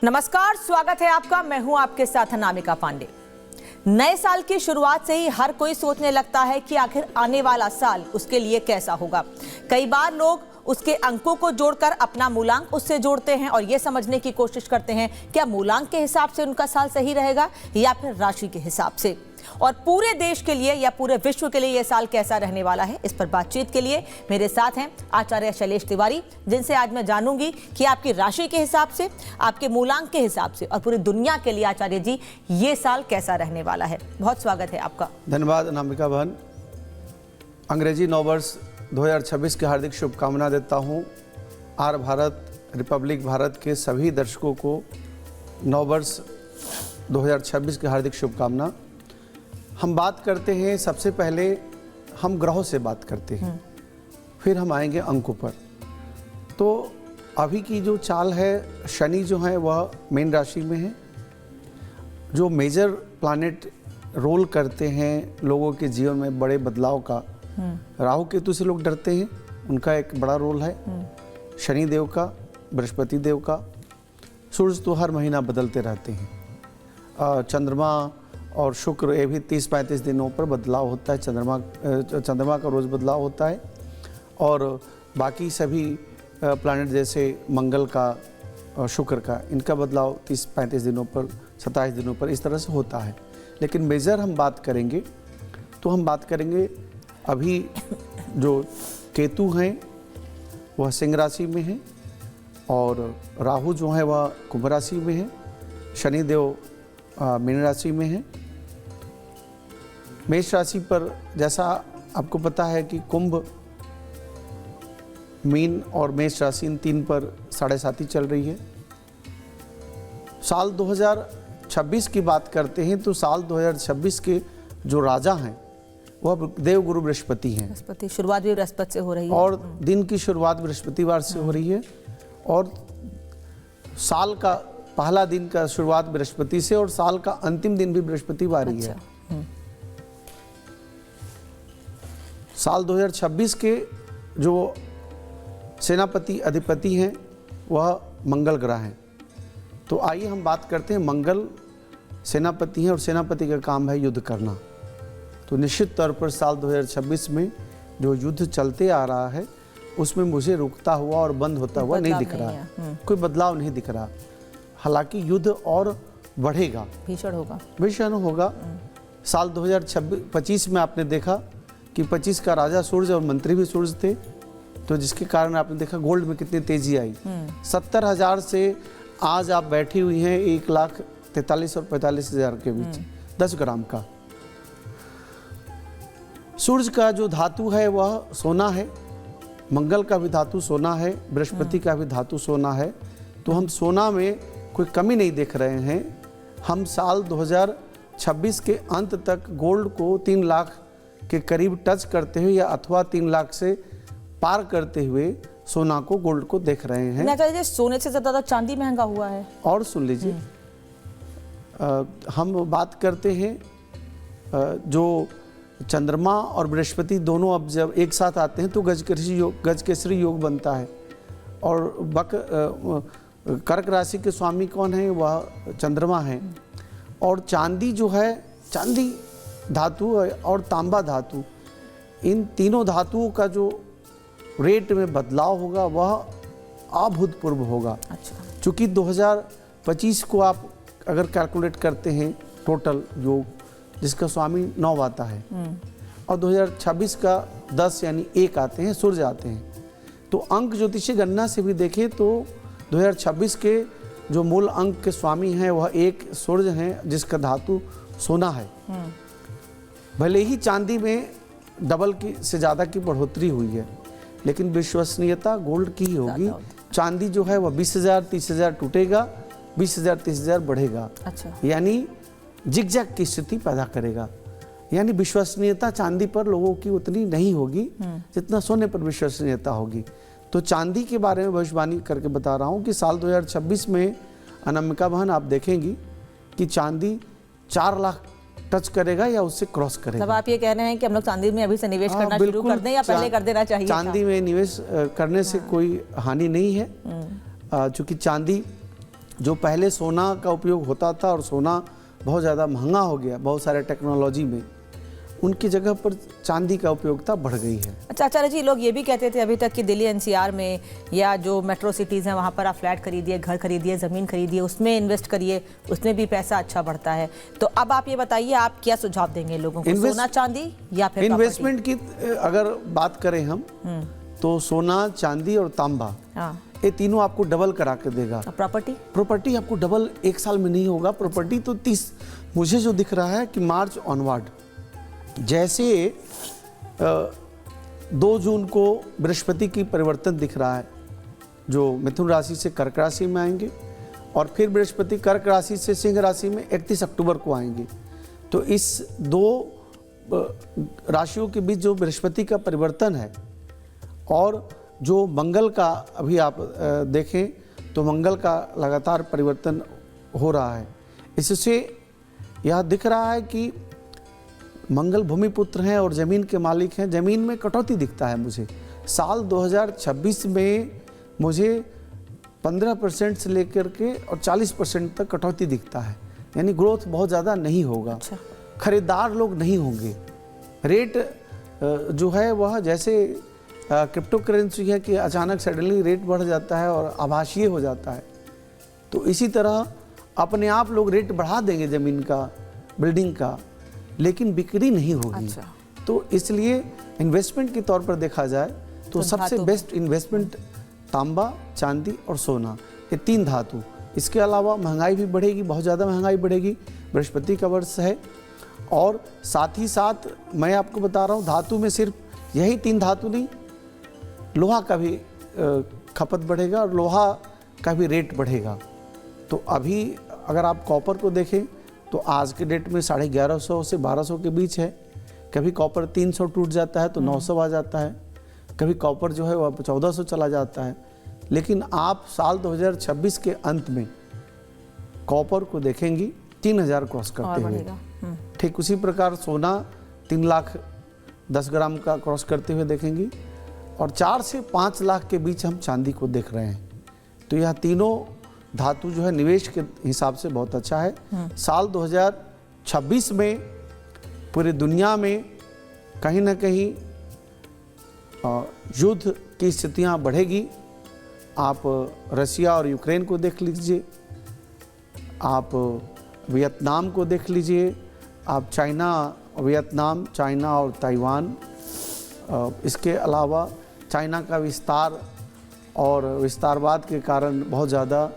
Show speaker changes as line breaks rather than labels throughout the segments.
नमस्कार, स्वागत है आपका। मैं हूं आपके साथ अनामिका पांडे। नए साल की शुरुआत से ही हर कोई सोचने लगता है कि आखिर आने वाला साल उसके लिए कैसा होगा। कई बार लोग उसके अंकों को जोड़कर अपना मूलांक उससे जोड़ते हैं और यह समझने की कोशिश करते हैं क्या मूलांक के हिसाब से उनका साल सही रहेगा या फिर राशि के हिसाब से, और पूरे देश के लिए या पूरे विश्व के लिए यह साल कैसा रहने वाला है। इस पर बातचीत के लिए मेरे साथ हैं आचार्य शैलेश तिवारी, जिनसे आज मैं जानूंगी कि आपकी राशि के हिसाब से, आपके मूलांक के हिसाब से और पूरी दुनिया के लिए आचार्य जी ये साल कैसा रहने वाला है। बहुत स्वागत है आपका।
धन्यवाद अनामिका बहन। अंग्रेजी नववर्ष 2026 की हार्दिक शुभकामना देता हूँ। आर भारत रिपब्लिक भारत के सभी दर्शकों को नववर्ष 2026 की हार्दिक शुभकामना। हम बात करते हैं, सबसे पहले हम ग्रहों से बात करते हैं, फिर हम आएंगे अंकों पर। तो अभी की जो चाल है, शनि जो है वह मीन राशि में है। जो मेजर प्लैनेट रोल करते हैं लोगों के जीवन में बड़े बदलाव का, राहु केतु से लोग डरते हैं, उनका एक बड़ा रोल है। शनि देव का, बृहस्पति देव का, सूर्य तो हर महीना बदलते रहते हैं। चंद्रमा और शुक्र, ये भी 30-35 दिनों पर बदलाव होता है। चंद्रमा का रोज़ बदलाव होता है। और बाकी सभी प्लैनेट जैसे मंगल का और शुक्र का, इनका बदलाव 30-35 दिनों पर, 27 दिनों पर, इस तरह से होता है। लेकिन मेजर हम बात करेंगे तो हम बात करेंगे अभी जो केतु हैं वह सिंह राशि में है और राहु जो है वह कुंभ राशि में है। शनिदेव मीन राशि में है। मेष राशि पर जैसा आपको पता है कि कुंभ, मीन और मेष राशि इन तीन पर 7.5 चल रही है। साल 2026 की बात करते हैं तो साल 2026 के जो राजा हैं वह देवगुरु बृहस्पति हैं।
बृहस्पति, शुरुआत भी बृहस्पति से हो रही है
और दिन की शुरुआत बृहस्पतिवार से हो रही है और साल का पहला दिन का शुरुआत बृहस्पति से और साल का अंतिम दिन भी बृहस्पतिवार ही है। साल 2026 के जो सेनापति अधिपति हैं वह मंगल ग्रह हैं। तो आइए हम बात करते हैं। मंगल सेनापति हैं और सेनापति का काम है युद्ध करना। तो निश्चित तौर पर साल 2026 में जो युद्ध चलते आ रहा है उसमें मुझे रुकता हुआ और बंद होता हुआ नहीं दिख रहा है। कोई बदलाव नहीं दिख रहा। हालांकि युद्ध और बढ़ेगा, भीषण होगा। साल 2025 में आपने देखा कि 25 का राजा सूर्य और मंत्री भी सूर्य थे, तो जिसके कारण आपने देखा गोल्ड में कितनी तेजी आई। 70,000 से आज आप बैठी हुई हैं 1,43,000 और 45,000 के बीच 10 ग्राम का। सूर्य का जो धातु है वह सोना है, मंगल का भी धातु सोना है, बृहस्पति का भी धातु सोना है। तो हम सोना में कोई कमी नहीं देख रहे हैं। हम साल 2026 के अंत तक गोल्ड को 3 लाख के करीब टच करते हुए या अथवा 3 लाख से पार करते हुए सोना को, गोल्ड को देख रहे हैं।
सोने से ज़्यादा चांदी महंगा हुआ है। और
सुन लीजिए, हम बात करते हैं जो चंद्रमा और बृहस्पति दोनों अब जब एक साथ आते हैं तो गजकेसरी योग बनता है। और कर्क राशि के स्वामी कौन है? वह चंद्रमा है। और चांदी जो है, चांदी धातु और तांबा धातु, इन तीनों धातुओं का जो रेट में बदलाव होगा वह अभूतपूर्व होगा। चूँकि 2025 को आप अगर कैलकुलेट करते हैं टोटल योग, जिसका स्वामी 9 आता है और 2026 का 10 यानी 1 आते हैं, सूर्य आते हैं। तो अंक ज्योतिषी गणना से भी देखें तो 2026 के जो मूल अंक के स्वामी हैं वह 1 सूर्य हैं, जिसका धातु सोना है। भले ही चांदी में डबल की से ज़्यादा की बढ़ोतरी हुई है, लेकिन विश्वसनीयता गोल्ड की ही होगी। चांदी जो है वह 20,000-30,000 टूटेगा, 20,000-30,000 बढ़ेगा। यानी जिगजैग की स्थिति पैदा करेगा। यानी विश्वसनीयता चांदी पर लोगों की उतनी नहीं होगी जितना सोने पर विश्वसनीयता होगी। तो चांदी के बारे में भविष्यवाणी करके बता रहा हूँ कि साल 2026 में अनामिका बहन आप देखेंगी कि चांदी 4 लाख टच करेगा या उससे क्रॉस करेगा।
तब आप ये कह रहे हैं कि हम लोग चांदी में अभी से निवेश करना शुरू कर दें या पहले कर देना चाहिए?
चांदी में निवेश करने से कोई हानि नहीं है, चूँकि चांदी जो पहले सोना का उपयोग होता था और सोना बहुत ज़्यादा महंगा हो गया बहुत सारे टेक्नोलॉजी में, उनकी जगह पर चांदी का उपयोगिता बढ़ गई है।
अच्छा आचार्य जी, लोग ये भी कहते थे अभी तक कि दिल्ली एनसीआर में या जो मेट्रो सिटीज़ हैं वहाँ पर आप फ्लैट खरीदिए, घर खरीदिए, ज़मीन खरीदिए, उसमें इन्वेस्ट करिए, उसमें भी पैसा अच्छा बढ़ता है। तो अब आप ये बताइए, आप क्या सुझाव देंगे लोगों को, सोना चांदी या फिर
इन्वेस्टमेंट की अगर बात करें हम तो सोना, चांदी और तांबा, ये तीनों आपको डबल करा के देगा। प्रॉपर्टी आपको डबल एक साल में नहीं होगा। प्रॉपर्टी तो 30, मुझे जो दिख रहा है कि मार्च ऑनवर्ड, जैसे 2 जून को बृहस्पति की परिवर्तन दिख रहा है जो मिथुन राशि से कर्क राशि में आएंगे, और फिर बृहस्पति कर्क राशि से सिंह राशि में 31 अक्टूबर को आएंगे। तो इस 2 राशियों के बीच जो बृहस्पति का परिवर्तन है और जो मंगल का अभी आप देखें तो मंगल का लगातार परिवर्तन हो रहा है, इससे यह दिख रहा है कि मंगल भूमिपुत्र हैं और ज़मीन के मालिक हैं। ज़मीन में कटौती दिखता है मुझे। साल 2026 में मुझे 15% से लेकर के और 40% तक कटौती दिखता है, यानी ग्रोथ बहुत ज़्यादा नहीं होगा।
अच्छा।
खरीदार लोग नहीं होंगे। रेट जो है वह जैसे क्रिप्टो करेंसी है कि अचानक सडनली रेट बढ़ जाता है और आभासीय हो जाता है, तो इसी तरह अपने आप लोग रेट बढ़ा देंगे ज़मीन का, बिल्डिंग का, लेकिन बिक्री नहीं होगी।
अच्छा।
तो इसलिए इन्वेस्टमेंट के तौर पर देखा जाए तो सबसे बेस्ट इन्वेस्टमेंट तांबा, चांदी और सोना, ये 3 धातु। इसके अलावा महंगाई भी बढ़ेगी, बहुत ज़्यादा महंगाई बढ़ेगी, बृहस्पति का वर्ष है। और साथ ही साथ मैं आपको बता रहा हूँ, धातु में सिर्फ यही 3 धातु नहीं, लोहा का भी खपत बढ़ेगा और लोहा का भी रेट बढ़ेगा। तो अभी अगर आप कॉपर को देखें तो आज के डेट में 1150 से 1200 के बीच है। कभी कॉपर 300 टूट जाता है तो 900 आ जाता है, कभी कॉपर जो है वह 1400 चला जाता है। लेकिन आप साल 2026 के अंत में कॉपर को देखेंगी 3000 क्रॉस करते हुए। ठीक उसी प्रकार सोना 3 लाख 10 ग्राम का क्रॉस करते हुए देखेंगी, और 4 से 5 लाख के बीच हम चांदी को देख रहे हैं। तो यह तीनों धातु जो है निवेश के हिसाब से बहुत अच्छा है। साल 2026 में पूरी दुनिया में कहीं ना कहीं युद्ध की स्थितियां बढ़ेगी। आप रसिया और यूक्रेन को देख लीजिए, आप वियतनाम को देख लीजिए, आप चाइना, वियतनाम, चाइना और ताइवान, इसके अलावा चाइना का विस्तार और विस्तारवाद के कारण बहुत ज़्यादा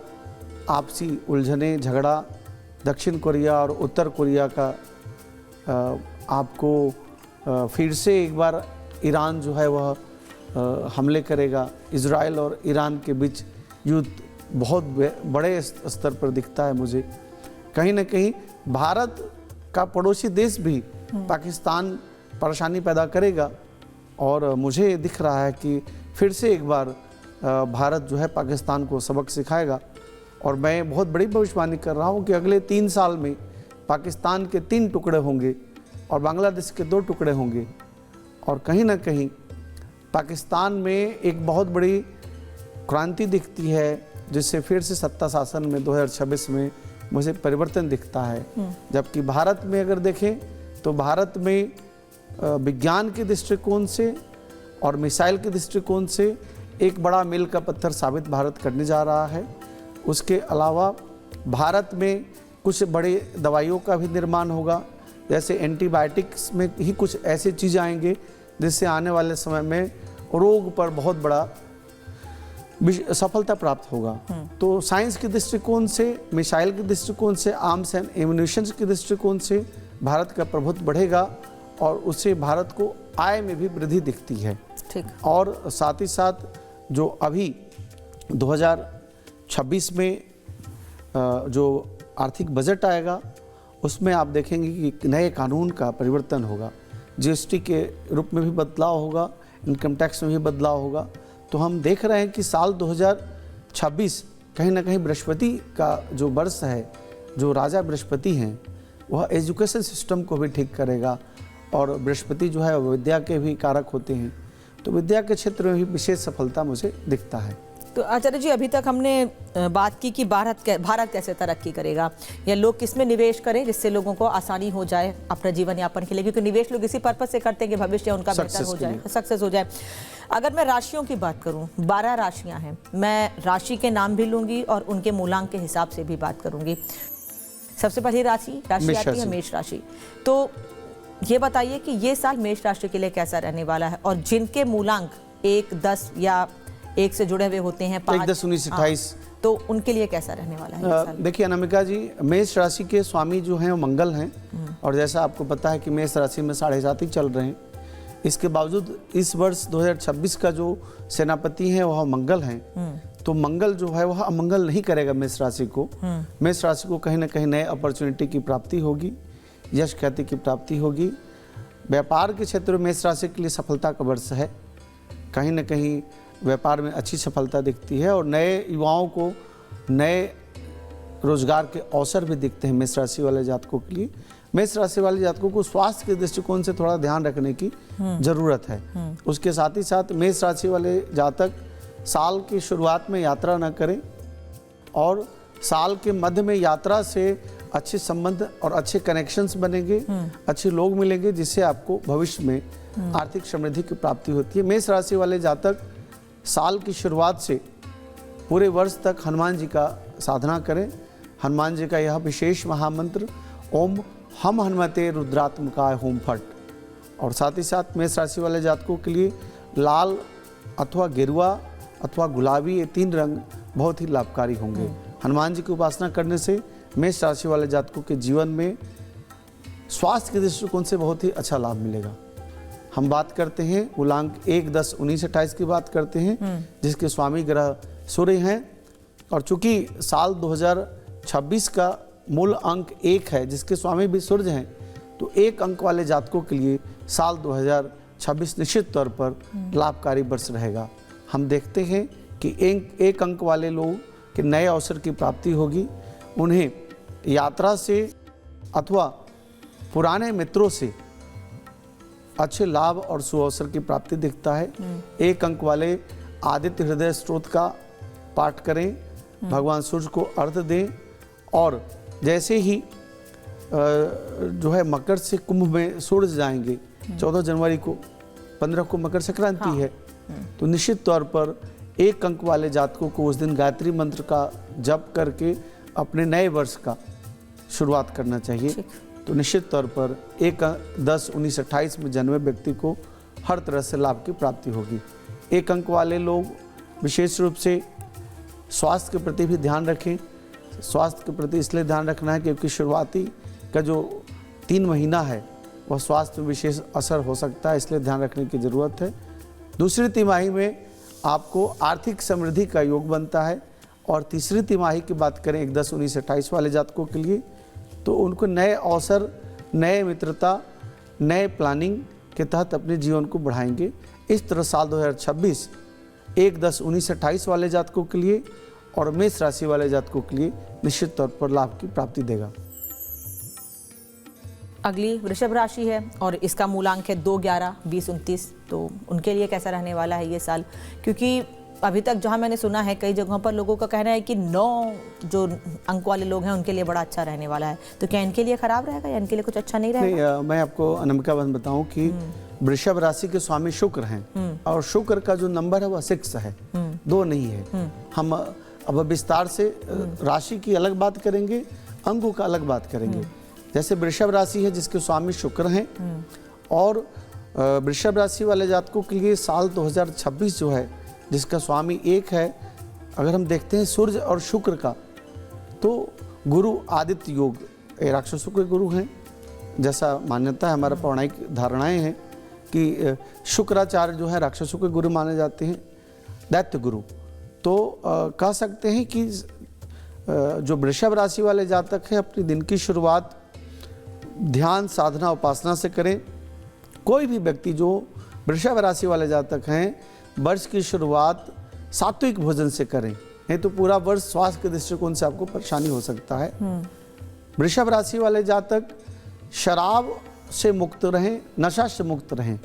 आपसी उलझने, झगड़ा, दक्षिण कोरिया और उत्तर कोरिया का आपको फिर से एक बार ईरान जो है वह हमले करेगा। इजराइल और ईरान के बीच युद्ध बहुत बड़े स्तर पर दिखता है मुझे। कहीं ना कहीं भारत का पड़ोसी देश भी पाकिस्तान परेशानी पैदा करेगा, और मुझे दिख रहा है कि फिर से एक बार भारत जो है पाकिस्तान को सबक सिखाएगा। और मैं बहुत बड़ी भविष्यवाणी कर रहा हूँ कि अगले 3 साल में पाकिस्तान के 3 टुकड़े होंगे और बांग्लादेश के 2 टुकड़े होंगे, और कहीं ना कहीं पाकिस्तान में एक बहुत बड़ी क्रांति दिखती है, जिससे फिर से सत्ता शासन में 2026 में मुझे परिवर्तन दिखता है। जबकि भारत में अगर देखें तो भारत में विज्ञान के दृष्टिकोण से और मिसाइल के दृष्टिकोण से एक बड़ा मील का पत्थर साबित भारत करने जा रहा है। उसके अलावा भारत में कुछ बड़ी दवाइयों का भी निर्माण होगा, जैसे एंटीबायोटिक्स में ही कुछ ऐसी चीज़ें आएंगे जिससे आने वाले समय में रोग पर बहुत बड़ा सफलता प्राप्त होगा। तो साइंस के दृष्टिकोण से, मिसाइल के दृष्टिकोण से, आर्म्स एंड एम्यूनिशन के दृष्टिकोण से भारत का प्रभुत्व बढ़ेगा, और उससे भारत को आय में भी वृद्धि दिखती है।
ठीक।
और साथ ही साथ जो अभी 2026 में जो आर्थिक बजट आएगा उसमें आप देखेंगे कि नए कानून का परिवर्तन होगा, जीएसटी के रूप में भी बदलाव होगा, इनकम टैक्स में भी बदलाव होगा। तो हम देख रहे हैं कि साल 2026 कहीं ना कहीं बृहस्पति का जो वर्ष है, जो राजा बृहस्पति हैं, वह एजुकेशन सिस्टम को भी ठीक करेगा, और बृहस्पति जो है विद्या के भी कारक होते हैं, तो विद्या के क्षेत्र में भी विशेष सफलता मुझे दिखता है।
तो आचार्य जी, अभी तक हमने बात की कि भारत कैसे तरक्की करेगा या लोग किस में निवेश करें जिससे लोगों को आसानी हो जाए अपने जीवन यापन के लिए, क्योंकि निवेश लोग इसी पर्पज से करते हैं कि भविष्य उनका बेहतर हो जाए, सक्सेस हो जाए। अगर मैं राशियों की बात करूं, 12 राशियां हैं, मैं राशि के नाम भी लूंगी और उनके मूलांक के हिसाब से भी बात करूंगी। सबसे पहली राशि आती है मेष राशि। तो ये बताइए कि ये साल मेष राशि के लिए कैसा रहने वाला है, और जिनके मूलांक 1, 10 या 1 से जुड़े हुए होते हैं,
5, 10, 19, 28,
तो उनके लिए कैसा रहने वाला है?
देखिए अनामिका जी, मेष राशि के स्वामी जो हैं वो मंगल हैं, और जैसा आपको पता है कि मेष राशि में 7.5 चल रहे हैं। इसके बावजूद इस वर्ष 2026 का जो सेनापति हैं वह मंगल हैं, तो मंगल जो है वह अमंगल नहीं करेगा मेष राशि को। मेष राशि को कहीं ना कहीं नए अपॉर्चुनिटी की प्राप्ति होगी, यश ख्याति की प्राप्ति होगी। व्यापार के क्षेत्र में मेष राशि के लिए सफलता का वर्ष है, कहीं ना कहीं व्यापार में अच्छी सफलता दिखती है, और नए युवाओं को नए रोजगार के अवसर भी दिखते हैं मेष राशि वाले जातकों के लिए। मेष राशि वाले जातकों को स्वास्थ्य के दृष्टिकोण से थोड़ा ध्यान रखने की जरूरत है। उसके साथ ही साथ मेष राशि वाले जातक साल की शुरुआत में यात्रा न करें, और साल के मध्य में यात्रा से अच्छे संबंध और अच्छे कनेक्शंस बनेंगे, अच्छे लोग मिलेंगे, जिससे आपको भविष्य में आर्थिक समृद्धि की प्राप्ति होती है। मेष राशि वाले जातक साल की शुरुआत से पूरे वर्ष तक हनुमान जी का साधना करें। हनुमान जी का यह विशेष महामंत्र ओम हम हनुमते रुद्रात्मकाय होम फट। और साथ ही साथ मेष राशि वाले जातकों के लिए लाल अथवा गेरुआ अथवा गुलाबी, ये 3 रंग बहुत ही लाभकारी होंगे। हनुमान जी की उपासना करने से मेष राशि वाले जातकों के जीवन में स्वास्थ्य के दृष्टिकोण से बहुत ही अच्छा लाभ मिलेगा। हम बात करते हैं मूलांक 1, 10, 19, 28 की बात करते हैं, जिसके स्वामी ग्रह सूर्य हैं, और चूंकि साल 2026 का मूल अंक 1 है, जिसके स्वामी भी सूर्य हैं, तो 1 अंक वाले जातकों के लिए साल 2026 निश्चित तौर पर लाभकारी वर्ष रहेगा। हम देखते हैं कि 1 अंक वाले लोग के नए अवसर की प्राप्ति होगी, उन्हें यात्रा से अथवा पुराने मित्रों से अच्छे लाभ और सुअवसर की प्राप्ति दिखता है। 1 अंक वाले आदित्य हृदय स्तोत्र का पाठ करें, भगवान सूर्य को अर्घ्य दें, और जैसे ही जो है मकर से कुंभ में सूर्य जाएंगे 14 जनवरी को, 15 को मकर संक्रांति है, तो निश्चित तौर पर 1 अंक वाले जातकों को उस दिन गायत्री मंत्र का जप करके अपने नए वर्ष का शुरुआत करना चाहिए। तो निश्चित तौर पर 1, 10, 19, 28 में जन्मे व्यक्ति को हर तरह से लाभ की प्राप्ति होगी। 1 अंक वाले लोग विशेष रूप से स्वास्थ्य के प्रति भी ध्यान रखें। स्वास्थ्य के प्रति इसलिए ध्यान रखना है क्योंकि शुरुआती का जो 3 महीना है वह स्वास्थ्य में विशेष असर हो सकता है, इसलिए ध्यान रखने की ज़रूरत है। दूसरी तिमाही में आपको आर्थिक समृद्धि का योग बनता है, और तीसरी तिमाही की बात करें 1, 10, 19, 28 वाले जातकों के लिए, तो उनको नए अवसर, नए मित्रता, नए प्लानिंग के तहत अपने जीवन को बढ़ाएंगे। इस तरह साल 2026 1, 10, 19, 28 वाले जातकों के लिए और मेष राशि वाले जातकों के लिए निश्चित तौर पर लाभ की प्राप्ति देगा।
अगली वृषभ राशि है और इसका मूलांक है 2, 11, 20, 29। तो उनके लिए कैसा रहने वाला है ये साल? क्योंकि अभी तक जहां मैंने सुना है कई जगहों पर लोगों का कहना है कि 9 जो अंक वाले लोग हैं उनके लिए बड़ा अच्छा रहने वाला है, तो क्या इनके लिए खराब रहेगा या इनके लिए कुछ अच्छा नहीं रहेगा?
नहीं, मैं आपको अनामिका बहन बताऊं कि वृषभ राशि के स्वामी शुक्र हैं, और शुक्र का जो नंबर है वह 6 है, 2 नहीं है। हम अब विस्तार से राशि की अलग बात करेंगे, अंकों का अलग बात करेंगे। जैसे वृषभ राशि है जिसके स्वामी शुक्र हैं, और वृषभ राशि वाले जातकों के लिए साल 2026 जो है जिसका स्वामी 1 है, अगर हम देखते हैं सूर्य और शुक्र का, तो गुरु आदित्य योग, राक्षसों के गुरु हैं, जैसा मान्यता है, हमारा पौराणिक धारणाएं हैं कि शुक्राचार्य जो है राक्षसों के गुरु माने जाते हैं, दैत्य गुरु। तो कह सकते हैं कि जो वृषभ राशि वाले जातक हैं अपनी दिन की शुरुआत ध्यान, साधना, उपासना से करें। कोई भी व्यक्ति जो वृषभ राशि वाले जातक हैं वर्ष की शुरुआत सात्विक भोजन से करें, नहीं तो पूरा वर्ष स्वास्थ्य के दृष्टिकोण से आपको परेशानी हो सकता है। वृषभ राशि वाले जातक शराब से मुक्त रहें, नशा से मुक्त रहें।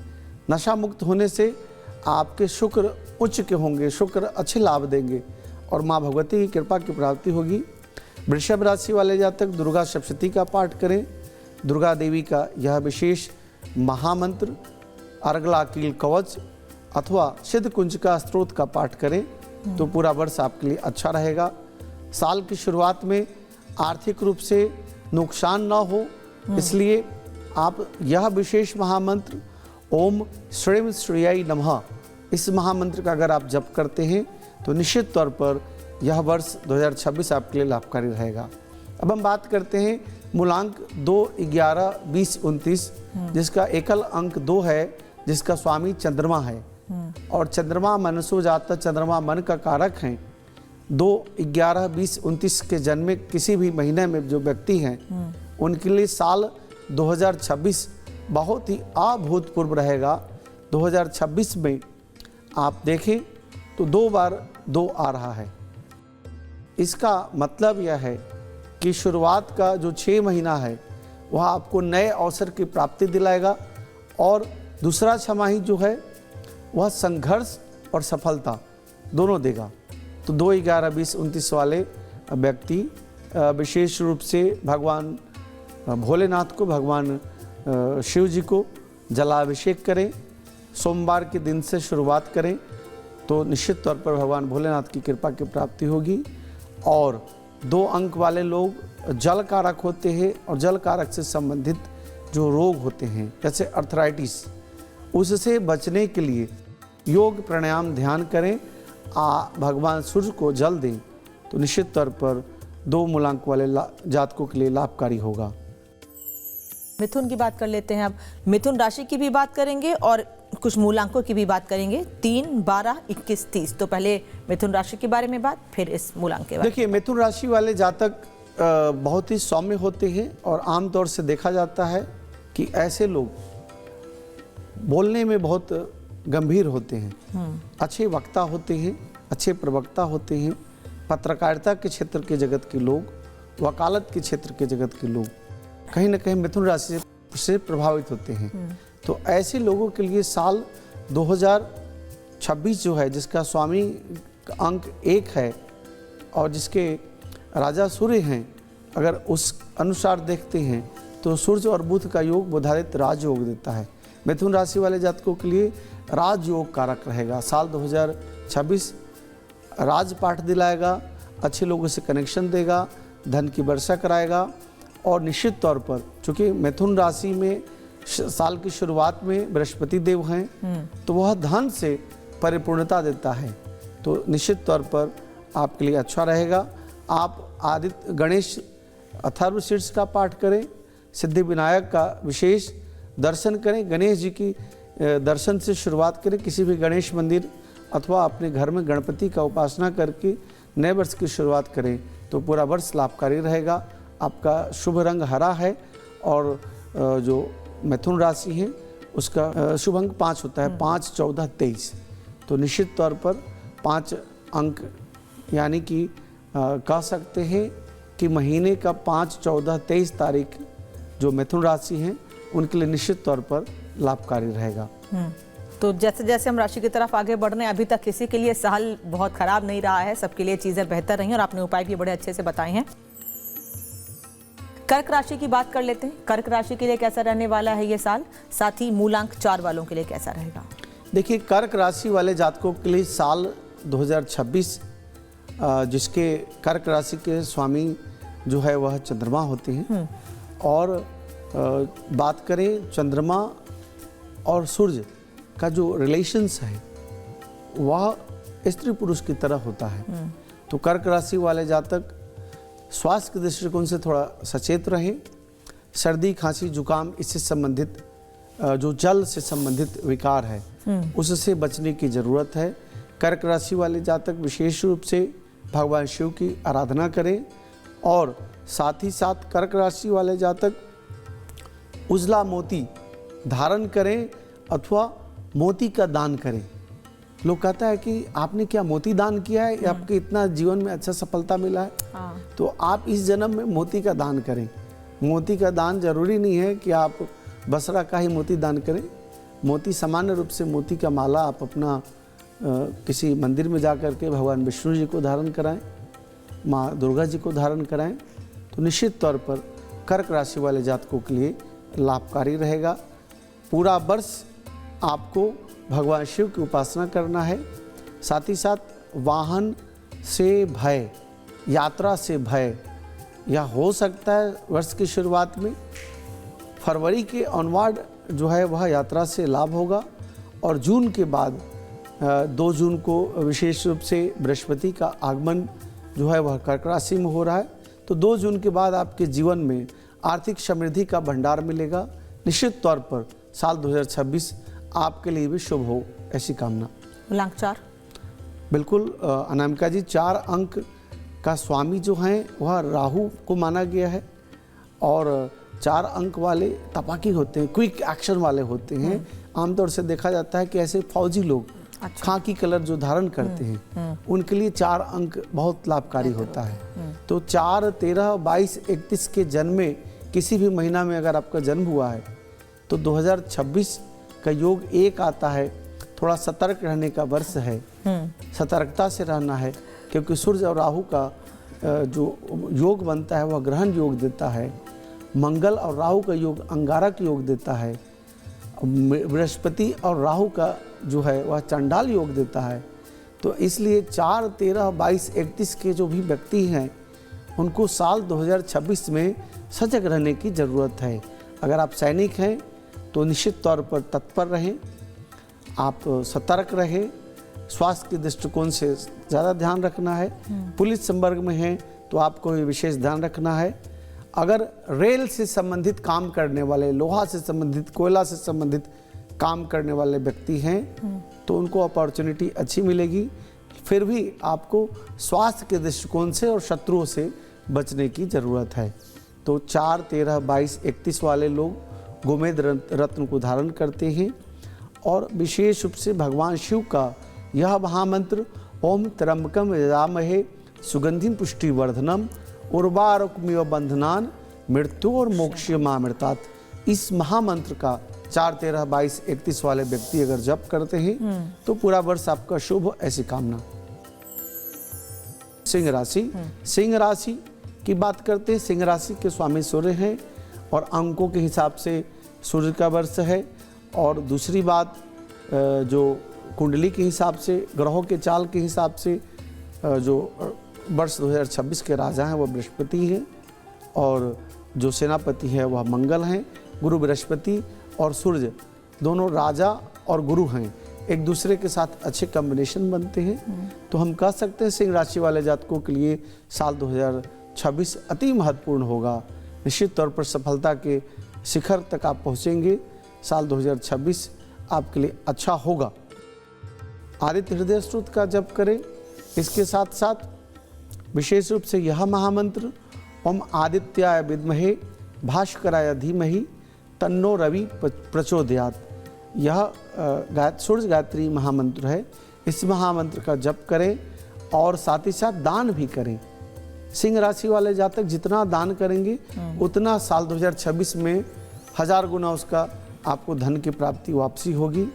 नशा मुक्त होने से आपके शुक्र उच्च के होंगे, शुक्र अच्छे लाभ देंगे और माँ भगवती की कृपा की प्राप्ति होगी। वृषभ राशि वाले जातक दुर्गा सप्तशती का पाठ करें। दुर्गा देवी का यह विशेष महामंत्र अर्गला कील कवच अथवा सिद्ध कुंजिका स्त्रोत का पाठ करें तो पूरा वर्ष आपके लिए अच्छा रहेगा। साल की शुरुआत में आर्थिक रूप से नुकसान ना हो, इसलिए आप यह विशेष महामंत्र ओम श्रीम श्रेयाय नमः, इस महामंत्र का अगर आप जप करते हैं तो निश्चित तौर पर यह वर्ष 2026 आपके लिए लाभकारी रहेगा। अब हम बात करते हैं मूलांक 2, 11, 20, 29, जिसका एकल अंक 2 है, जिसका स्वामी चंद्रमा है और चंद्रमा मनसो जाता, चंद्रमा मन का कारक हैं। 2, 11, 20, 29 के जन्मे किसी भी महीने में जो व्यक्ति हैं उनके लिए साल 2026 बहुत ही अभूतपूर्व रहेगा। 2026 में आप देखें तो 2 बार 2 आ रहा है। इसका मतलब यह है कि शुरुआत का जो 6 महीना है वह आपको नए अवसर की प्राप्ति दिलाएगा और दूसरा छमाही जो है वह संघर्ष और सफलता दोनों देगा। तो 2, 11, 20, 29 वाले व्यक्ति विशेष रूप से भगवान भोलेनाथ को, भगवान शिव जी को जलाभिषेक करें। सोमवार के दिन से शुरुआत करें तो निश्चित तौर पर भगवान भोलेनाथ की कृपा की प्राप्ति होगी। और 2 अंक वाले लोग जल कारक होते हैं और जल कारक से संबंधित जो रोग होते हैं जैसे अर्थराइटिस, उससे बचने के लिए योग प्राणायाम ध्यान करें, भगवान सूर्य को जल दें तो निश्चित तौर पर 2 मूलांक वाले जातकों के लिए लाभकारी होगा।
मिथुन की बात कर लेते हैं। अब मिथुन राशि की भी बात करेंगे और कुछ मूलांकों की भी बात करेंगे। 3, 12, 21, 30। तो पहले मिथुन राशि के बारे में बात, फिर इस मूलांक के बारे में।
देखिए, मिथुन राशि वाले जातक बहुत ही सौम्य होते हैं और आमतौर से देखा जाता है कि ऐसे लोग बोलने में बहुत गंभीर होते हैं, अच्छे वक्ता होते हैं, अच्छे प्रवक्ता होते हैं। पत्रकारिता के क्षेत्र के जगत के लोग, वकालत के क्षेत्र के जगत के लोग कहीं ना कहीं मिथुन राशि से प्रभावित होते हैं। तो ऐसे लोगों के लिए साल 2026 जो है, जिसका स्वामी अंक 1 है और जिसके राजा सूर्य हैं, अगर उस अनुसार देखते हैं तो सूर्य और बुध का योग बुधादित्य राजयोग देता है। मिथुन राशि वाले जातकों के लिए राजयोग कारक रहेगा। साल 2026 राजपाठ दिलाएगा, अच्छे लोगों से कनेक्शन देगा, धन की वर्षा कराएगा और निश्चित तौर पर चूँकि मिथुन राशि में साल की शुरुआत में बृहस्पति देव हैं तो वह धन से परिपूर्णता देता है, तो निश्चित तौर पर आपके लिए अच्छा रहेगा। आप आदित्य गणेश अथर्व शीर्ष का पाठ करें, सिद्धि विनायक का विशेष दर्शन करें, गणेश जी की दर्शन से शुरुआत करें। किसी भी गणेश मंदिर अथवा अपने घर में गणपति का उपासना करके नए वर्ष की शुरुआत करें तो पूरा वर्ष लाभकारी रहेगा। आपका शुभ रंग हरा है और जो मिथुन राशि है उसका शुभ अंक 5 होता है, 5, 14, 23। तो निश्चित तौर पर 5 अंक यानी कि कह सकते हैं कि महीने का 5, 14, 23 तारीख जो मिथुन राशि हैं उनके लिए निश्चित तौर पर लाभकारी रहेगा।
तो जैसे जैसे हम राशि की तरफ आगे बढ़ रहे हैं, अभी तक किसी के लिए साल बहुत खराब नहीं रहा है, सबके लिए चीजें बेहतर रही और आपने उपाय भी बड़े अच्छे से बताए हैं। कर्क राशि की बात कर लेते हैं। कर्क राशि के लिए कैसा रहने वाला है ये साल, साथ ही मूलांक 4 वालों के लिए कैसा रहेगा?
देखिए, कर्क राशि वाले जातकों के लिए साल 2026 जिसके कर्क राशि के स्वामी जो है वह चंद्रमा होते हैं और बात करें चंद्रमा और सूर्य का जो रिलेशंस है वह स्त्री पुरुष की तरह होता है। तो कर्क राशि वाले जातक स्वास्थ्य के दृष्टिकोण से थोड़ा सचेत रहें। सर्दी, खांसी, जुकाम इससे संबंधित जो जल से संबंधित विकार है उससे बचने की ज़रूरत है। कर्क राशि वाले जातक विशेष रूप से भगवान शिव की आराधना करें और साथ ही साथ कर्क राशि वाले जातक उजला मोती धारण करें अथवा मोती का दान करें। लोग कहता है कि आपने क्या मोती दान किया है, आपके इतना जीवन में अच्छा सफलता मिला है। तो आप इस जन्म में मोती का दान करें। मोती का दान जरूरी नहीं है कि आप बसरा का ही मोती दान करें, मोती सामान्य रूप से मोती का माला आप अपना किसी मंदिर में जा कर के भगवान विष्णु जी को धारण कराएं, माँ दुर्गा जी को धारण कराएं, तो निश्चित तौर पर कर्क राशि वाले जातकों के लिए लाभकारी रहेगा। पूरा वर्ष आपको भगवान शिव की उपासना करना है। साथ ही साथ वाहन से भय, यात्रा से भय, यह हो सकता है वर्ष की शुरुआत में। फरवरी के ऑनवर्ड जो है वह यात्रा से लाभ होगा और जून के बाद 2 जून को विशेष रूप से बृहस्पति का आगमन जो है वह कर्क राशि में हो रहा है। तो 2 जून के बाद आपके जीवन में आर्थिक समृद्धि का भंडार मिलेगा। निश्चित तौर पर साल 2026 आपके लिए भी शुभ हो, ऐसी कामना।
मूलांक 4।
बिल्कुल अनामिका जी, 4 अंक का स्वामी जो हैं वह राहु को माना गया है और 4 अंक वाले तपाकी होते हैं, क्विक एक्शन वाले होते हैं। आमतौर से देखा जाता है कि ऐसे फौजी लोग खाकी कलर जो धारण करते हैं उनके लिए 4 अंक बहुत लाभकारी होता है। तो 4, 13, 22, 31 के जन्म में किसी भी महीना में अगर आपका जन्म हुआ है तो 2026 का योग 1 आता है। थोड़ा सतर्क रहने का वर्ष है, सतर्कता से रहना है, क्योंकि सूर्य और राहु का जो योग बनता है वह ग्रहण योग देता है। मंगल और राहु का योग अंगारक योग देता है। बृहस्पति और राहु का जो है वह चंडाल योग देता है। तो इसलिए 4, 13, 22, 31 के जो भी व्यक्ति हैं उनको साल 2026 में सजग रहने की ज़रूरत है। अगर आप सैनिक हैं तो निश्चित तौर पर तत्पर रहें, आप सतर्क रहें, स्वास्थ्य के दृष्टिकोण से ज़्यादा ध्यान रखना है। पुलिस संवर्ग में हैं तो आपको भी विशेष ध्यान रखना है। अगर रेल से संबंधित काम करने वाले, लोहा से संबंधित, कोयला से संबंधित काम करने वाले व्यक्ति हैं तो उनको अपॉर्चुनिटी अच्छी मिलेगी। फिर भी आपको स्वास्थ्य के दृष्टिकोण से और शत्रुओं से बचने की ज़रूरत है। तो 4, 13, 22, 31 वाले लोग गोमेद रत्न को धारण करते हैं और विशेष रूप से भगवान शिव का यह महामंत्र ओम त्र्यंबकम यजामहे सुगंधिम पुष्टिवर्धनम उर्वारुकमिव बंधनान मृत्यु और मोक्षमामृतात्, इस महामंत्र का 4, 13, 22, 31 वाले व्यक्ति अगर जप करते हैं तो पूरा वर्ष आपका शुभ, ऐसी कामना। सिंह राशि, सिंह राशि की बात करते हैं। सिंह राशि के स्वामी सूर्य हैं और अंकों के हिसाब से सूर्य का वर्ष है। और दूसरी बात, जो कुंडली के हिसाब से, ग्रहों के चाल के हिसाब से जो वर्ष 2026 के राजा हैं वह बृहस्पति हैं और जो सेनापति है वह मंगल हैं। गुरु बृहस्पति और सूर्य दोनों राजा और गुरु हैं, एक दूसरे के साथ अच्छे कॉम्बिनेशन बनते हैं। तो हम कह सकते हैं सिंह राशि वाले जातकों के लिए साल 2026 अति महत्वपूर्ण होगा। निश्चित तौर पर सफलता के शिखर तक आप पहुँचेंगे। साल 2026 आपके लिए अच्छा होगा। आदित्य हृदय स्तोत्र का जप करें। इसके साथ साथ विशेष रूप से यह महामंत्र ओम आदित्याय विद्महे भास्कराय धीमहि तन्नो रवि प्रचोदयात्, यह सूर्य गायत्री महामंत्र है। इस महामंत्र का जप करें और साथ ही साथ दान भी करें। सिंह राशि वाले जातक जितना दान करेंगे उतना साल 2026 में 1000 गुना उसका आपको धन की प्राप्ति वापसी होगी।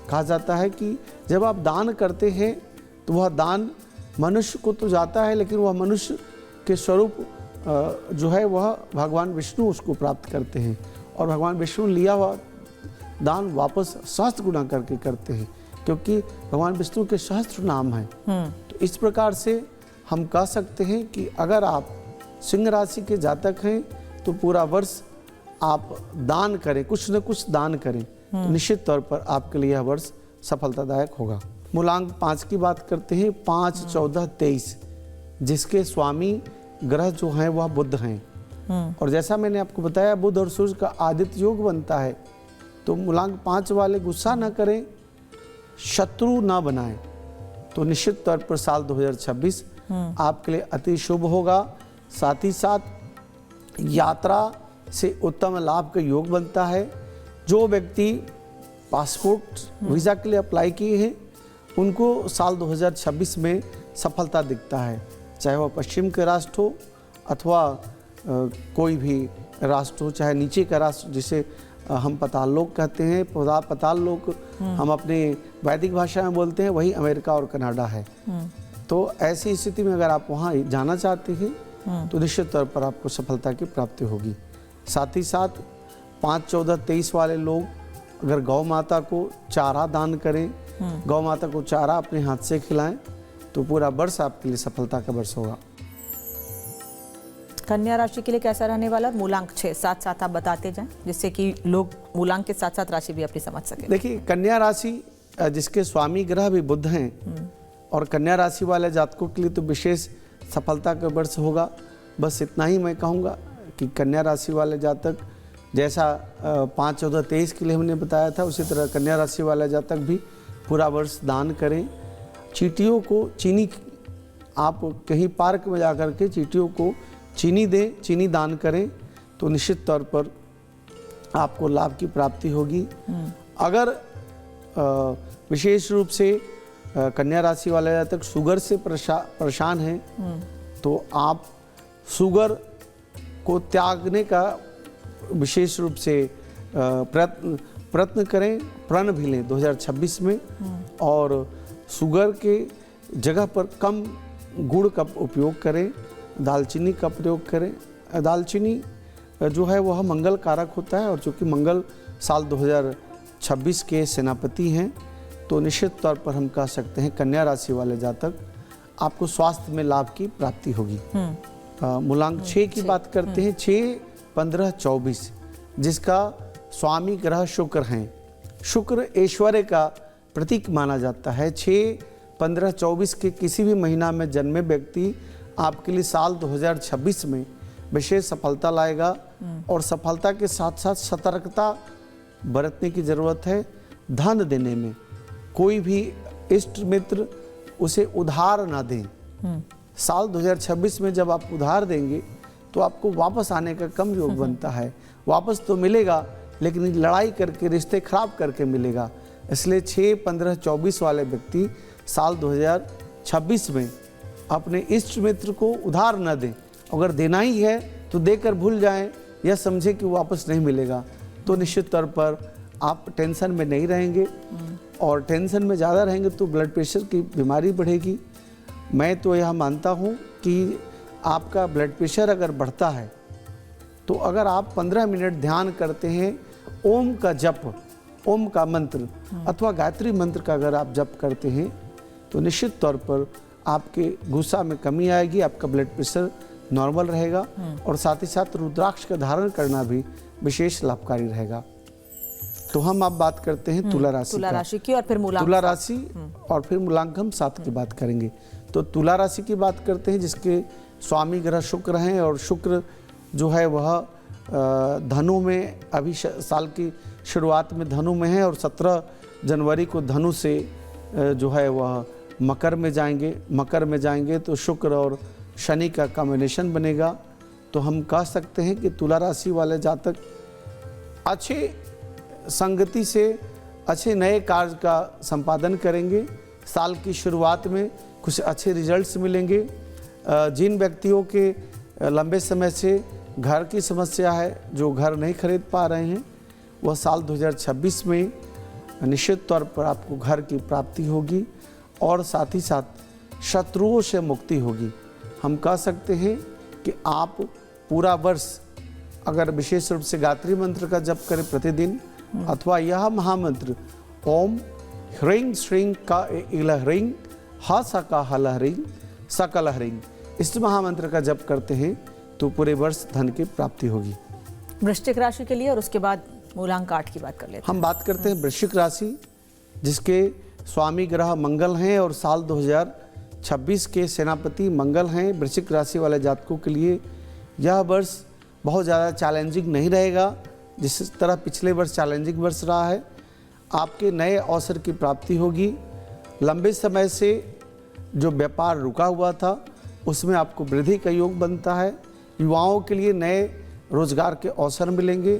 कहा जाता है कि जब आप दान करते हैं तो वह दान मनुष्य को तो जाता है, लेकिन वह मनुष्य के स्वरूप जो है वह भगवान विष्णु उसको प्राप्त करते हैं और भगवान विष्णु लिया हुआ दान वापस सहस्त्र गुना करके करते हैं, क्योंकि भगवान विष्णु के सहस्त्र नाम हैं। तो इस प्रकार से हम कह सकते हैं कि अगर आप सिंह राशि के जातक हैं तो पूरा वर्ष आप दान करें, कुछ न कुछ दान करें, तो निश्चित तौर पर आपके लिए यह वर्ष सफलतादायक होगा। मूलांक 5 की बात करते हैं। 5, 14, 23 जिसके स्वामी ग्रह जो हैं वह बुध हैं और जैसा मैंने आपको बताया बुध और सूर्य का आदित्य योग बनता है। तो मूलांक 5 वाले गुस्सा न करें, शत्रु न बनाएं, तो निश्चित तौर पर साल 2026 आपके लिए अति शुभ होगा। साथ ही साथ यात्रा से उत्तम लाभ का योग बनता है। जो व्यक्ति पासपोर्ट वीज़ा के लिए अप्लाई किए हैं उनको साल 2026 में सफलता दिखता है, चाहे वह पश्चिम के राष्ट्र हो अथवा कोई भी राष्ट्र हो, चाहे नीचे का राष्ट्र जिसे हम पताल लोक कहते हैं, पताल लोक हम अपने वैदिक भाषा में बोलते हैं, वही अमेरिका और कनाडा है। तो ऐसी स्थिति में अगर आप वहाँ जाना चाहते हैं तो निश्चित तौर पर आपको सफलता की प्राप्ति होगी। साथ ही साथ 5, 14, 23 वाले लोग अगर गौ माता को चारा दान करें, गौ माता को चारा अपने हाथ से खिलाएं, तो पूरा वर्ष आपके लिए सफलता का वर्ष होगा।
कन्या राशि के लिए कैसा रहने वाला, मूलांक 6 साथ साथ आप बताते जाएं, जिससे कि लोग मूलांक के साथ साथ राशि भी अपनी समझ सके।
देखिए, कन्या राशि जिसके स्वामी ग्रह भी बुध हैं और कन्या राशि वाले जातकों के लिए तो विशेष सफलता का वर्ष होगा। बस इतना ही मैं कहूँगा कि कन्या राशि वाले जातक जैसा 5, 14, 23 के लिए हमने बताया था, उसी तरह कन्या राशि वाले जातक भी पूरा वर्ष दान करें। चींटियों को चीनी, आप कहीं पार्क में जाकर के चींटियों को चीनी दें, चीनी दान करें, तो निश्चित तौर पर आपको लाभ की प्राप्ति होगी। अगर विशेष रूप से कन्या राशि वाले जातक शुगर से परेशान हैं, तो आप शुगर को त्यागने का विशेष रूप से प्रयत्न करें, प्रण भी लें 2026 में, और शुगर के जगह पर कम गुड़ का उपयोग करें, दालचीनी का प्रयोग करें। दालचीनी जो है वह मंगल कारक होता है, और चूँकि मंगल साल 2026 के सेनापति हैं, तो निश्चित तौर पर हम कह सकते हैं कन्या राशि वाले जातक आपको स्वास्थ्य में लाभ की प्राप्ति होगी। मूलांक 6 की बात करते हैं, 6, 15, 24, जिसका स्वामी ग्रह शुक्र हैं। शुक्र ऐश्वर्य का प्रतीक माना जाता है। 6, 15, 24 के किसी भी महीना में जन्मे व्यक्ति आपके लिए साल 2026 में विशेष सफलता लाएगा, और सफलता के साथ साथ सतर्कता बरतने की ज़रूरत है। धन देने में कोई भी इष्ट मित्र उसे उधार ना दें। साल 2026 में जब आप उधार देंगे तो आपको वापस आने का कम योग बनता है। वापस तो मिलेगा, लेकिन लड़ाई करके, रिश्ते खराब करके मिलेगा। इसलिए 6, 15, 24 वाले व्यक्ति साल 2026 में अपने इष्ट मित्र को उधार न दें। अगर देना ही है तो देकर भूल जाएं, या समझे कि वापस नहीं मिलेगा, तो निश्चित तौर पर आप टेंशन में नहीं रहेंगे, और टेंशन में ज़्यादा रहेंगे तो ब्लड प्रेशर की बीमारी बढ़ेगी। मैं तो यह मानता हूँ कि आपका ब्लड प्रेशर अगर बढ़ता है, तो अगर आप 15 मिनट ध्यान करते हैं, ओम का जप, ओम का मंत्र अथवा गायत्री मंत्र का अगर आप जप करते हैं, तो निश्चित तौर पर आपके गुस्सा में कमी आएगी, आपका ब्लड प्रेशर नॉर्मल रहेगा, और साथ ही साथ रुद्राक्ष का धारण करना भी विशेष लाभकारी रहेगा। तो हम अब बात करते हैं तुला राशि
की, और फिर मूलांक
तुला राशि और फिर मूलांक हम 7 की बात करेंगे। तो तुला राशि की बात करते हैं, जिसके स्वामी ग्रह शुक्र हैं, और शुक्र जो है वह धनु में अभी साल की शुरुआत में धनु में है, और 17 जनवरी को धनु से जो है वह मकर में जाएंगे। मकर में जाएंगे तो शुक्र और शनि का कॉम्बिनेशन बनेगा। तो हम कह सकते हैं कि तुला राशि वाले जातक अच्छे संगति से अच्छे नए कार्य का संपादन करेंगे। साल की शुरुआत में कुछ अच्छे रिजल्ट्स मिलेंगे। जिन व्यक्तियों के लंबे समय से घर की समस्या है, जो घर नहीं खरीद पा रहे हैं, वह साल 2026 में निश्चित तौर पर आपको घर की प्राप्ति होगी, और साथ ही साथ शत्रुओं से मुक्ति होगी। हम कह सकते हैं कि आप पूरा वर्ष अगर विशेष रूप से गायत्री मंत्र का जप करें प्रतिदिन, अथवा यह महामंत्र ओम ह्रीं श्रीं का इलह्रीं हा सका हलह्रीं सकल ह्रीं, इस महामंत्र का जप करते हैं तो पूरे वर्ष धन की प्राप्ति होगी।
वृश्चिक राशि के लिए, और उसके बाद मूलांक 8 की बात कर लेते हैं।
हम बात करते हैं वृश्चिक राशि, जिसके स्वामी ग्रह मंगल हैं, और साल 2026 के सेनापति मंगल हैं। वृश्चिक राशि वाले जातकों के लिए यह वर्ष बहुत ज़्यादा चैलेंजिंग नहीं रहेगा, जिस तरह पिछले वर्ष चैलेंजिंग वर्ष रहा है। आपके नए अवसर की प्राप्ति होगी। लंबे समय से जो व्यापार रुका हुआ था, उसमें आपको वृद्धि का योग बनता है। युवाओं के लिए नए रोजगार के अवसर मिलेंगे।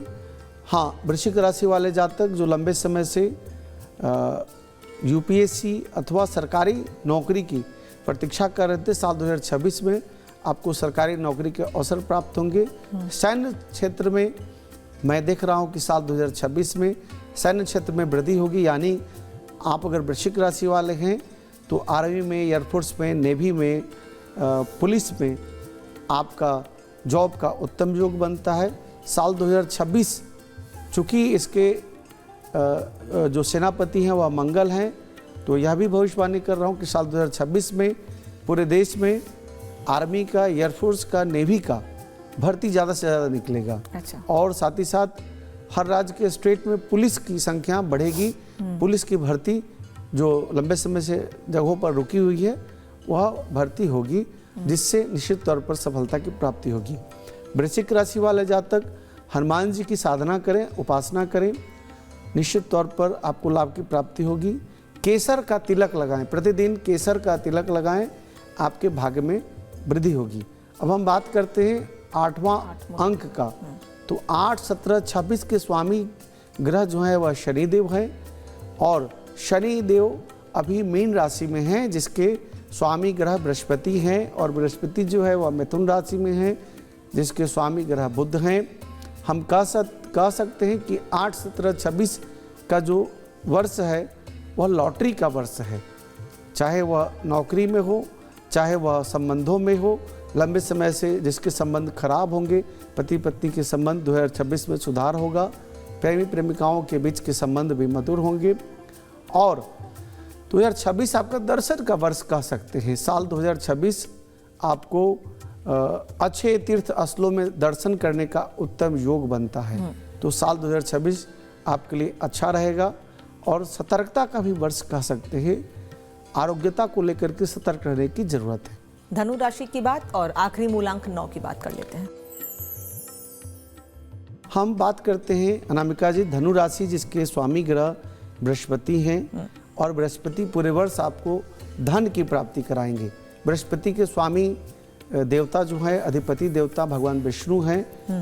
हाँ, वृश्चिक राशि वाले जातक जो लंबे समय से यूपीएससी अथवा सरकारी नौकरी की प्रतीक्षा कर रहे थे, साल 2026 में आपको सरकारी नौकरी के अवसर प्राप्त होंगे। सैन्य क्षेत्र में मैं देख रहा हूँ कि साल 2026 में सैन्य क्षेत्र में वृद्धि होगी, यानी आप अगर वृश्चिक राशि वाले हैं तो आर्मी में, एयरफोर्स में, नेवी में, पुलिस में आपका जॉब का उत्तम योग बनता है। साल 2026 चूँकि इसके जो सेनापति हैं वह मंगल हैं, तो यह भी भविष्यवाणी कर रहा हूँ कि साल 2026 में पूरे देश में आर्मी का, एयरफोर्स का, नेवी का भर्ती ज़्यादा से ज़्यादा निकलेगा।
अच्छा।
और साथ ही साथ हर राज्य के स्टेट में पुलिस की संख्या बढ़ेगी। पुलिस की भर्ती जो लंबे समय से जगहों पर रुकी हुई है वह भर्ती होगी, जिससे निश्चित तौर पर सफलता की प्राप्ति होगी। वृश्चिक राशि वाले जातक हनुमान जी की साधना करें, उपासना करें, निश्चित तौर पर आपको लाभ की प्राप्ति होगी। केसर का तिलक लगाएं, प्रतिदिन केसर का तिलक लगाएं, आपके भाग्य में वृद्धि होगी। अब हम बात करते हैं 8वां अंक का। तो 8, 17, 26 के स्वामी ग्रह जो है वह शनिदेव है, और शनिदेव अभी मीन राशि में हैं, जिसके स्वामी ग्रह बृहस्पति हैं, और बृहस्पति जो है वह मिथुन राशि में है, जिसके स्वामी ग्रह बुध हैं। हम कह सकते हैं कि 8, 17, 26 का जो वर्ष है वह लॉटरी का वर्ष है, चाहे वह नौकरी में हो, चाहे वह संबंधों में हो। लंबे समय से जिसके संबंध खराब होंगे, पति पत्नी के संबंध 2026 में सुधार होगा। प्रेमी प्रेमिकाओं के बीच के संबंध भी मधुर होंगे, और 2026 आपका दर्शन का वर्ष कह सकते हैं। साल 2026 आपको अच्छे तीर्थ स्थलों में दर्शन करने का उत्तम योग बनता है। तो साल 2026 आपके लिए अच्छा रहेगा, और सतर्कता का भी वर्ष कह सकते हैं। आरोग्यता को लेकर के सतर्क रहने की जरूरत है।
धनु राशि की बात और आखिरी मूलांक 9 की बात कर लेते हैं।
हम बात करते हैं अनामिका जी, धनु राशि जिसके स्वामी ग्रह बृहस्पति हैं, और बृहस्पति पूरे वर्ष आपको धन की प्राप्ति कराएंगे। बृहस्पति के स्वामी देवता जो है, अधिपति देवता भगवान विष्णु हैं।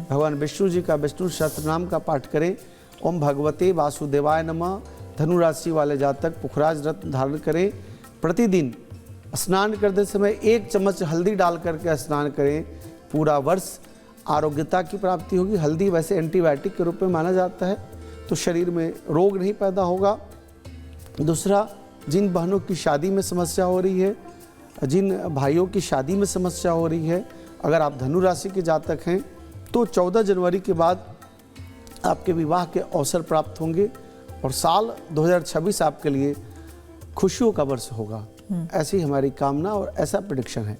भगवान विष्णु जी का विष्णु सहस्त्रनाम का पाठ करें। ओम भगवते वासुदेवाय नमः। धनु राशि वाले जातक पुखराज रत्न धारण करें। प्रतिदिन स्नान करते समय 1 चम्मच हल्दी डाल करके स्नान करें। पूरा वर्ष आरोग्यता की प्राप्ति होगी। हल्दी वैसे एंटीबायोटिक के रूप में माना जाता है, तो शरीर में रोग नहीं पैदा होगा। दूसरा, जिन बहनों की शादी में समस्या हो रही है, जिन भाइयों की शादी में समस्या हो रही है, अगर आप धनु राशि के जातक हैं तो 14 जनवरी के बाद आपके विवाह के अवसर प्राप्त होंगे, और साल 2026 आपके लिए खुशियों का वर्ष होगा। ऐसी हमारी कामना और ऐसा प्रेडिक्शन है।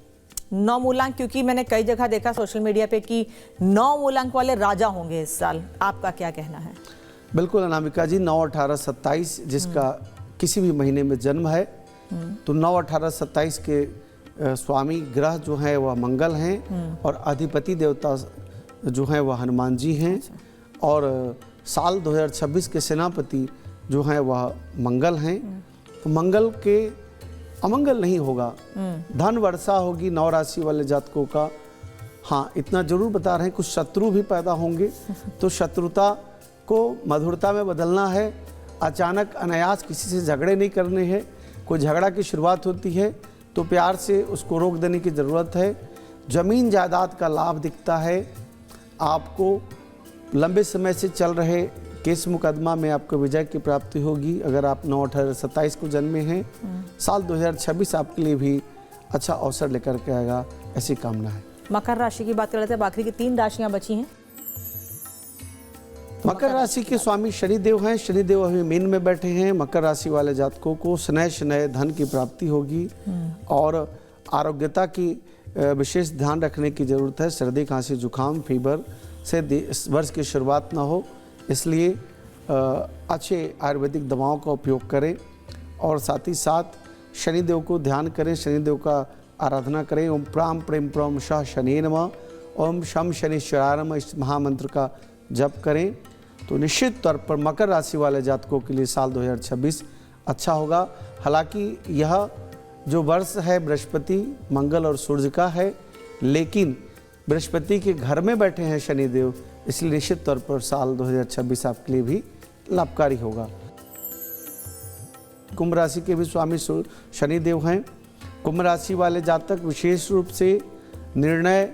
9 मूलांक, क्योंकि मैंने कई जगह देखा सोशल मीडिया पे कि 9 मूलांक वाले राजा होंगे इस साल, आपका क्या कहना है?
बिल्कुल अनामिका जी, 9, 18, 27 जिसका किसी भी महीने में जन्म है, तो 9, 18, 27 के स्वामी ग्रह जो है वह मंगल हैं, और अधिपति देवता जो हैं वह हनुमान जी हैं। और साल 2026 के सेनापति जो हैं वह मंगल हैं। तो मंगल के अमंगल नहीं होगा, धन वर्षा होगी 9 राशि वाले जातकों का। हाँ, इतना जरूर बता रहे हैं, कुछ शत्रु भी पैदा होंगे, तो शत्रुता को मधुरता में बदलना है। अचानक अनायास किसी से झगड़े नहीं करने हैं। कोई झगड़ा की शुरुआत होती है तो प्यार से उसको रोक देने की ज़रूरत है। ज़मीन जायदाद का लाभ दिखता है। आपको लंबे समय से चल रहे केस मुकदमा में आपको विजय की प्राप्ति होगी, अगर आप 9, 18, 27 को जन्मे हैं। साल 2026 आपके लिए भी अच्छा अवसर लेकर के आएगा, ऐसी कामना है।
मकर राशि की बात कर लेते हैं, बाकी की 3 राशियां बची हैं।
मकर राशि के स्वामी शनिदेव हैं। शनिदेव अभी मीन में बैठे हैं। मकर राशि वाले जातकों को शनैः शनैः धन की प्राप्ति होगी, और आरोग्यता की विशेष ध्यान रखने की ज़रूरत है। सर्दी, खांसी, जुकाम, फीवर से इस वर्ष की शुरुआत ना हो, इसलिए अच्छे आयुर्वेदिक दवाओं का उपयोग करें, और साथ ही साथ शनिदेव को ध्यान करें, शनिदेव का आराधना करें। ओम प्राम प्रेम प्रम शाह शनि नमः, ओम शम शनिश्चराय नमः, इस महामंत्र का जप करें। तो निश्चित तौर पर मकर राशि वाले जातकों के लिए साल 2026 अच्छा होगा। हालांकि यह जो वर्ष है बृहस्पति, मंगल और सूर्य का है, लेकिन बृहस्पति के घर में बैठे हैं शनिदेव, इसलिए निश्चित तौर पर साल 2026 आपके लिए भी लाभकारी होगा। कुंभ राशि के भी स्वामी शनिदेव हैं। कुंभ राशि वाले जातक विशेष रूप से निर्णय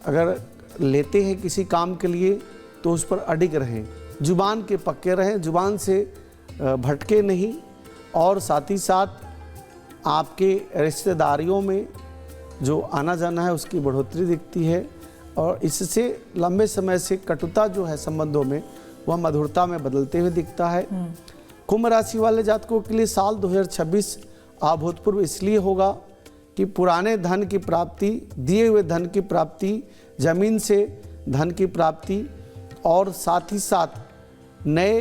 अगर लेते हैं किसी काम के लिए, तो उस पर अडिग रहें, जुबान के पक्के रहें, जुबान से भटके नहीं, और साथ ही साथ आपके रिश्तेदारियों में जो आना जाना है उसकी बढ़ोतरी दिखती है, और इससे लंबे समय से कटुता जो है संबंधों में वह मधुरता में बदलते हुए दिखता है। कुंभ राशि वाले जातकों के लिए साल 2026 अभूतपूर्व इसलिए होगा कि पुराने धन की प्राप्ति, दिए हुए धन की प्राप्ति, जमीन से धन की प्राप्ति, और साथ ही साथ नए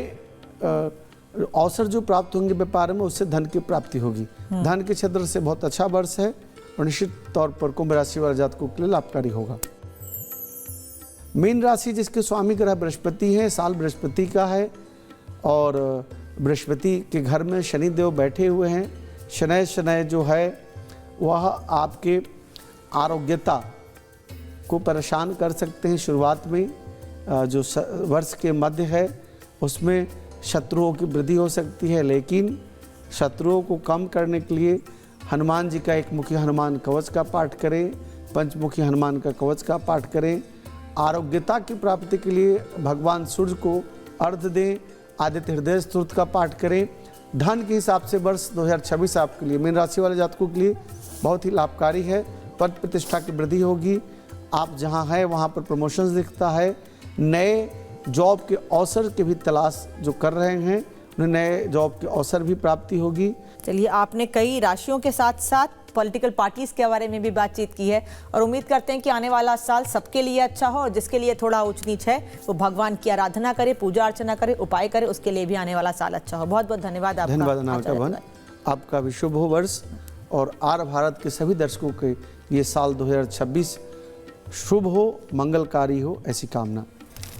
अवसर जो प्राप्त होंगे व्यापार में, उससे धन की प्राप्ति होगी। धन के क्षेत्र से बहुत अच्छा वर्ष है और निश्चित तौर पर कुंभ राशि वाले जातकों के लिए लाभकारी होगा। मीन राशि जिसके स्वामी ग्रह बृहस्पति है, साल बृहस्पति का है, और बृहस्पति के घर में शनिदेव बैठे हुए हैं। शनै जो है वह आपके आरोग्यता को परेशान कर सकते हैं। शुरुआत में जो वर्ष के मध्य है उसमें शत्रुओं की वृद्धि हो सकती है, लेकिन शत्रुओं को कम करने के लिए हनुमान जी का एक मुखी हनुमान कवच का पाठ करें, पंचमुखी हनुमान का कवच का पाठ करें। आरोग्यता की प्राप्ति के लिए भगवान सूर्य को अर्घ्य दें, आदित्य हृदय स्तोत्र का पाठ करें। धन के हिसाब से वर्ष 2026 आपके लिए, मीन राशि वाले जातकों के लिए बहुत ही लाभकारी है। पद प्रतिष्ठा की वृद्धि होगी, आप जहां हैं वहां पर प्रमोशंस दिखता है। नए जॉब के अवसर की भी तलाश जो कर रहे हैं उन्हें नए जॉब के अवसर भी प्राप्ति होगी।
चलिए, आपने कई राशियों के साथ साथ पॉलिटिकल पार्टीज के बारे में भी बातचीत की है, और उम्मीद करते हैं कि आने वाला साल सबके लिए अच्छा हो, और जिसके लिए थोड़ा ऊंच नीच है वो भगवान की आराधना करे, पूजा अर्चना करे, उपाय करे, उसके लिए भी आने वाला साल अच्छा हो। बहुत बहुत धन्यवाद आपका।
धन्यवाद नाविका बहन, आपका भी शुभ हो वर्ष, और आर भारत के सभी दर्शकों के ये साल 2026 शुभ हो, मंगलकारी हो, ऐसी कामना।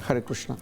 हरे कृष्णा।